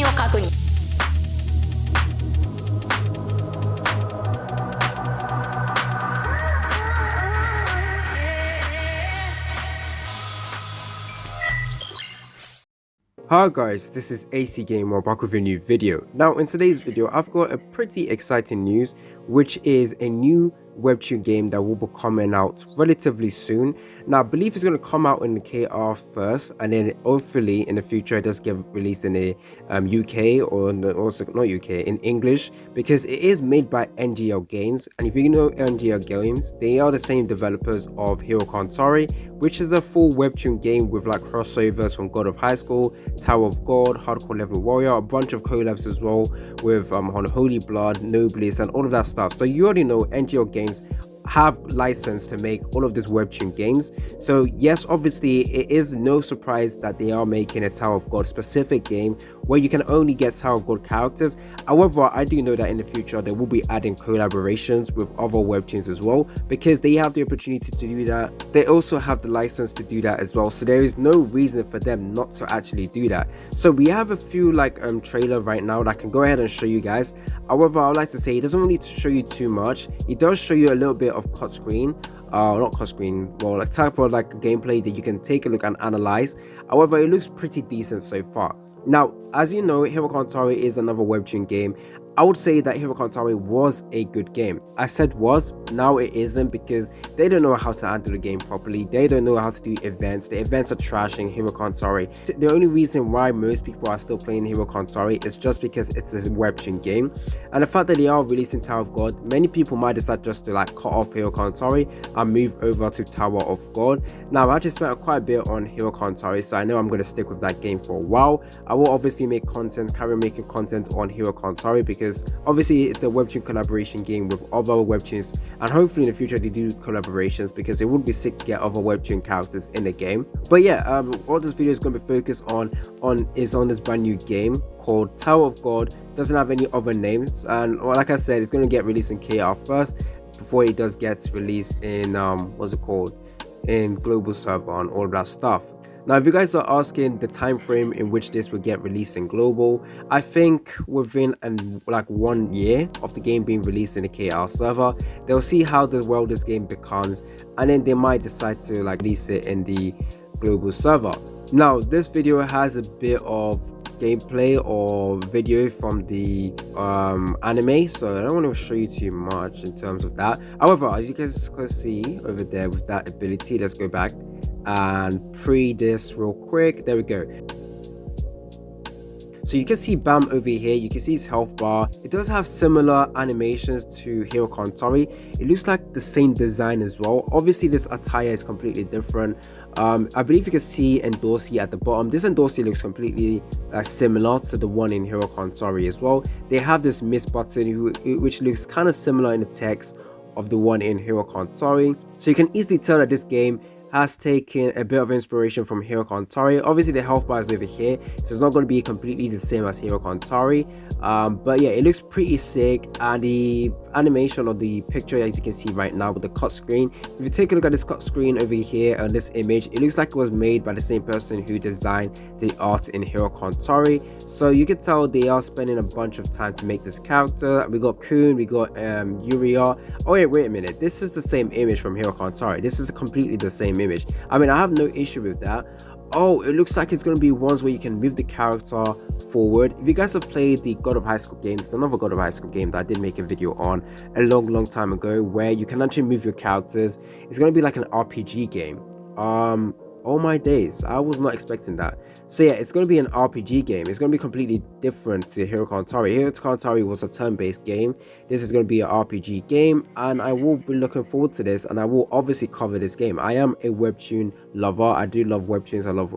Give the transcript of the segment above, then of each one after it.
真を確認。Hi guys, this is AC Gamer back with a new video. Now in today's video I've got a pretty exciting news, which is a new WEBTOON game that will be coming out relatively soon. Now I believe it's going to come out in the KR first, and then hopefully in the future it does get released in the UK, or also not UK, in English, because it is made by NGELGAMES. And if you know NGELGAMES, they are the same developers of Hero Cantare, which is a full WEBTOON game with like crossovers from God of High School, Tower of God, Hardcore Level Warrior, a bunch of collabs as well with Holy Blood, Noblesse, and all of that stuff. So you already know NGELGAMES have license to make all of these WEBTOON games. So yes, obviously it is no surprise that they are making a Tower of God specific game where you can only get Tower of God characters. However, I do know that in the future they will be adding collaborations with other WEBTOONs as well, because they have the opportunity to do that. They also have the license to do that as well, so there is no reason for them not to actually do that. So we have a few like trailer right now that I can go ahead and show you guys. However, I would like to say it doesn't really show you too much. It does show you a little bit of cut screen, not cut screen, well, like type of like gameplay that you can take a look and analyze. However, it looks pretty decent so far. Now, as you know, Hero Cantare is another WEBTOON game. I would say that Hero Cantare was a good game. I said was, now it isn't, because they don't know how to handle the game properly. They don't know how to do events. The events are trashing Hero Cantare. The only reason why most people are still playing Hero Cantare is just because it's a WEBTOON game. And the fact that they are releasing Tower of God, many people might decide just to like cut off Hero Cantare and move over to Tower of God. Now, I just spent quite a bit on Hero Cantare, so I know I'm going to stick with that game for a while. I will obviously make content, carry on making content on Hero Cantare, because obviously it's a WEBTOON collaboration game with other WEBTOONs, and hopefully in the future they do collaborations, because it would be sick to get other WEBTOON characters in the game. But yeah, all this video is going to be focused on is on this brand new game called Tower of God. Doesn't have any other names, and well, like I said, it's going to get released in KR first before it does get released in what's it called, in global server and all that stuff. Now, if you guys are asking the time frame in which this will get released in global, I think within like 1 year of the game being released in the KR server, they'll see how the world this game becomes, and then they might decide to like release it in the global server. Now, this video has a bit of gameplay or video from the anime, so I don't want to show you too much in terms of that. However, as you guys can see over there with that ability, let's go back and pre this real quick. There we go. So you can see Bam over here, you can see his health bar. It does have similar animations to Hero Cantare. It looks like the same design as well. Obviously this attire is completely different. I believe you can see Endorsi at the bottom. This Endorsi looks completely similar to the one in Hero Cantare as well. They have this miss button which looks kind of similar in the text of the one in Hero Cantare. So you can easily tell that this game has taken a bit of inspiration from Hero Cantare. Obviously the health bar is over here, so it's not going to be completely the same as Hero Cantare, but yeah, it looks pretty sick. And the animation of the picture, as you can see right now with the cut screen, if you take a look at this cut screen over here on this image, it looks like it was made by the same person who designed the art in Hero Cantare. So you can tell they are spending a bunch of time to make this character. We got Kun, we got Yuria. Oh wait a minute, this is the same image from Hero Cantare. This is completely the same image. I mean, I have no issue with that. Oh, it looks like it's going to be ones where you can move the character forward. If you guys have played the God of High School game, it's another God of High School game that I did make a video on a long time ago, where you can actually move your characters. It's going to be like an RPG game. Oh my days, I was not expecting that. So yeah, it's going to be an RPG game. It's going to be completely different to Hero Cantare. Hero Cantare was a turn-based game. This is going to be an RPG game, and I will be looking forward to this, and I will obviously cover this game. I am a WEBTOON lover. I do love WEBTOONs. I love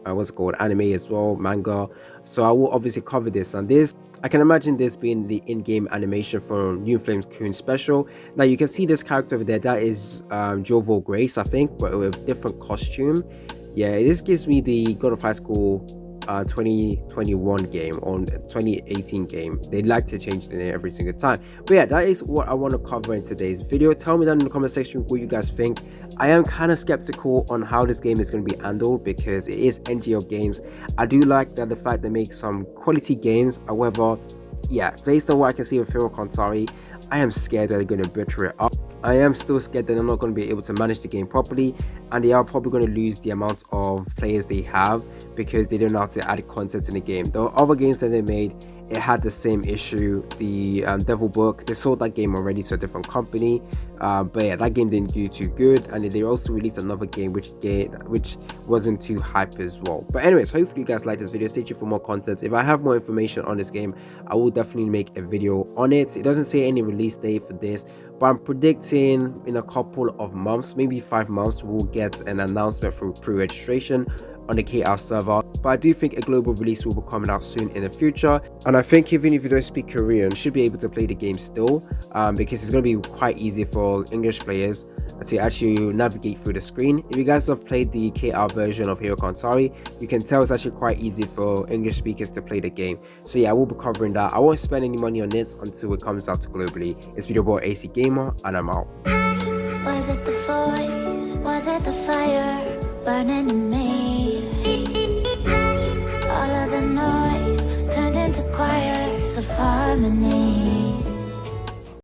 what's it called, anime as well, manga. So I will obviously cover this, and this, I can imagine this being the in-game animation from New Flames Kun special. Now you can see this character over there, that is Jovo Grace, I think, but with different costume. Yeah, this gives me the God of High School 2021 game or 2018 game. They like to change the name every single time. But yeah, that is what I want to cover in today's video. Tell me down in the comment section what you guys think. I am kind of skeptical on how this game is going to be handled because it is NGELGAMES. I do like that the fact they make some quality games. However, yeah, based on what I can see of Hero Cantare, I am scared that they're going to butcher it up. I am still scared that they're not going to be able to manage the game properly, and they are probably going to lose the amount of players they have because they don't know how to add content in the game. The other games that they made, it had the same issue. The Devil Book, they sold that game already to a different company, but yeah, that game didn't do too good, and they also released another game which wasn't too hype as well. But anyways, hopefully you guys like this video. Stay tuned for more content. If I have more information on this game, I will definitely make a video on it. It doesn't say any release date for this, but I'm predicting in a couple of months, maybe 5 months, we'll get an announcement for pre-registration on the KR server. But I do think a global release will be coming out soon in the future, and I think even if you don't speak Korean, you should be able to play the game still, because it's going to be quite easy for English players to actually navigate through the screen. If you guys have played the KR version of Hero Cantare, you can tell it's actually quite easy for English speakers to play the game. So yeah, I will be covering that. I won't spend any money on it until it comes out globally. It's been your boy AC Gamer, and I'm out. Was it the voice? Was it the fire burning in me? All of the noise turned into choirs of harmony.